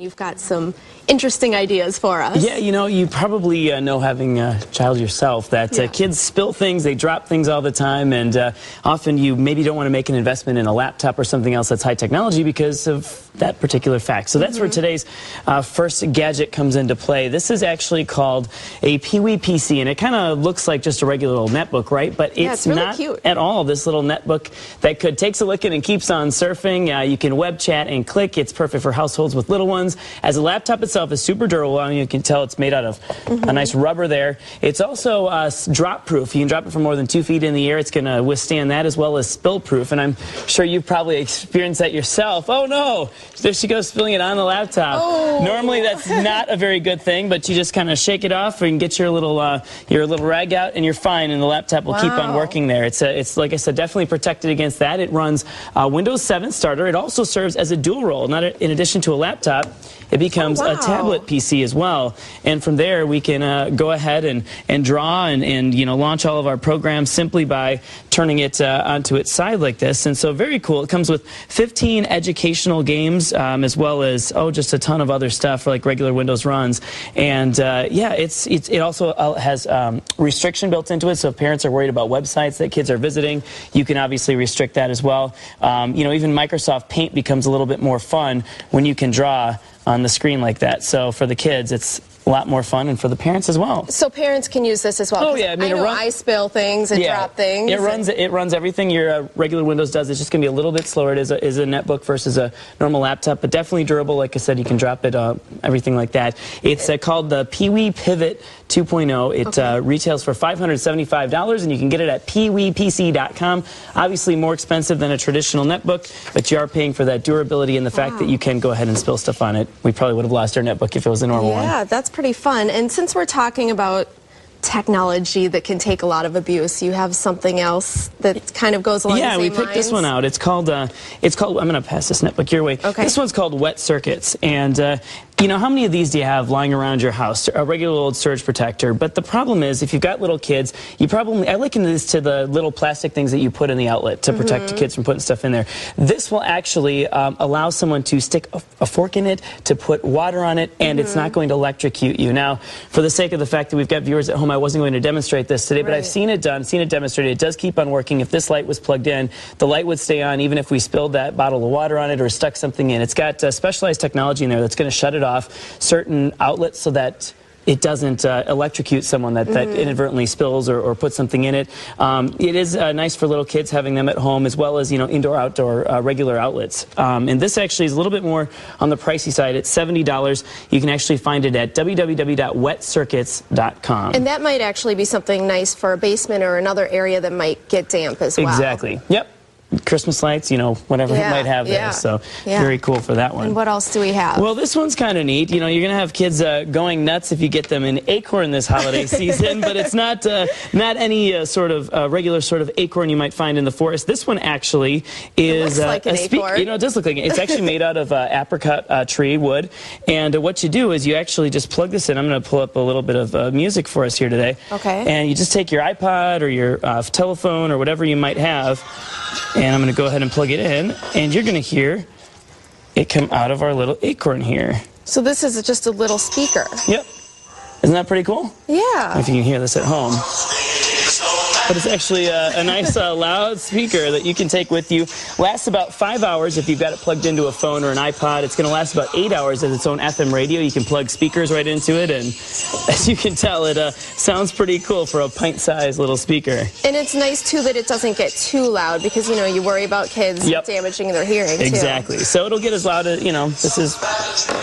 You've got some interesting ideas for us. Yeah, you know, you probably know, having a child yourself, that kids spill things, they drop things all the time, and often you maybe don't want to make an investment in a laptop or something else that's high technology because of that particular fact. So that's where today's first gadget comes into play. This is actually called a PeeWee PC, and it kind of looks like just a regular little netbook, right? But it's really not cute at all. This little netbook that takes a licking and keeps on surfing. You can web chat and click. It's perfect for households with little ones. As a laptop itself is super durable. I mean, you can tell it's made out of a nice rubber there. It's also drop proof. You can drop it from more than 2 feet in the air. It's going to withstand that, as well as spill proof. And I'm sure you've probably experienced that yourself. Oh no, there she goes, spilling it on the laptop. Oh. Normally that's not a very good thing, but you just kind of shake it off and get your little rag out, and you're fine, and the laptop will keep on working there. It's like I said, definitely protected against that. It runs Windows 7 starter. It also serves as a dual role. Not in addition to a laptop, it becomes a tablet PC as well, and from there we can go ahead and draw and you know, launch all of our programs simply by turning it onto its side like this. And so very cool. It comes with 15 educational games, as well as just a ton of other stuff for like regular Windows runs. And yeah, it also has restriction built into it, so if parents are worried about websites that kids are visiting, you can obviously restrict that as well. You know, even Microsoft Paint becomes a little bit more fun when you can draw on the screen like that. So for the kids, it's a lot more fun, and for the parents as well. So parents can use this as well? Oh yeah, I mean, I spill things and drop things. It runs everything your regular Windows does. It's just going to be a little bit slower. It is a netbook versus a normal laptop, but definitely durable. Like I said, you can drop it, everything like that. It's called the PeeWee Pivot 2.0. It retails for $575, and you can get it at PeeWeePC.com. Obviously more expensive than a traditional netbook, but you are paying for that durability and the fact that you can go ahead and spill stuff on it. We probably would have lost our netbook if it was a normal one. Yeah, that's pretty fun. And since we're talking about technology that can take a lot of abuse, you have something else that kind of goes along the same lines? Yeah, we picked this one out. It's called I'm going to pass this netbook your way. Okay. This one's called Wet Circuits, and you know, how many of these do you have lying around your house? A regular old surge protector. But the problem is, if you've got little kids, I liken this to the little plastic things that you put in the outlet to protect the kids from putting stuff in there. This will actually allow someone to stick a fork in it, to put water on it, and it's not going to electrocute you. Now, for the sake of the fact that we've got viewers at home, I wasn't going to demonstrate this today, but I've seen it done, seen it demonstrated. It does keep on working. If this light was plugged in, the light would stay on even if we spilled that bottle of water on it or stuck something in. It's got specialized technology in there that's going to shut it off certain outlets so that it doesn't electrocute someone that inadvertently spills or puts something in it. It is nice for little kids, having them at home, as well as, you know, indoor, outdoor, regular outlets. And this actually is a little bit more on the pricey side. It's $70. You can actually find it at www.wetcircuits.com. And that might actually be something nice for a basement or another area that might get damp as well. Exactly. Yep. Christmas lights, you know, whatever it might have there. So very cool for that one. And what else do we have? Well, this one's kind of neat. You know, you're going to have kids going nuts if you get them an acorn this holiday season, but it's not any sort of regular sort of acorn you might find in the forest. This one actually is like an acorn. You know, it does look like it. It's actually made out of apricot tree wood, and what you do is you actually just plug this in. I'm going to pull up a little bit of music for us here today. Okay. And you just take your iPod or your telephone or whatever you might have, and I'm going to go ahead and plug it in, and you're going to hear it come out of our little acorn here. So this is just a little speaker. Yep. Isn't that pretty cool? Yeah. I don't know if you can hear this at home. But it's actually a nice loud speaker that you can take with you. Lasts about 5 hours if you've got it plugged into a phone or an iPod. It's going to last about 8 hours as its own FM radio. You can plug speakers right into it, and as you can tell, it sounds pretty cool for a pint-sized little speaker. And it's nice, too, that it doesn't get too loud because, you know, you worry about kids damaging their hearing, Exactly. So it'll get as loud as, you know, this is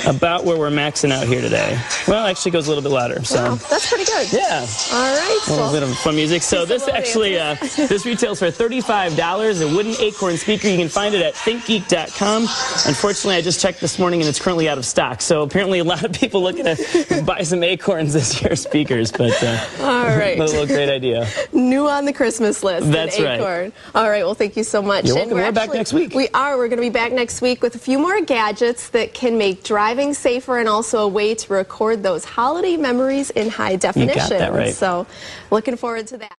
about where we're maxing out here today. Well, it actually goes a little bit louder. So that's pretty good. Yeah. All right. A little bit of fun music. So this actually, this retails for $35, a wooden acorn speaker. You can find it at thinkgeek.com. Unfortunately, I just checked this morning and it's currently out of stock. So apparently a lot of people looking to buy some acorns this year, speakers. But all right. A little great idea. New on the Christmas list. That's an acorn. Right. All right. Well, thank you so much. You're welcome. We're back next week. We are. We're going to be back next week with a few more gadgets that can make driving safer and also a way to record those holiday memories in high definition. You got that right. So looking forward to that.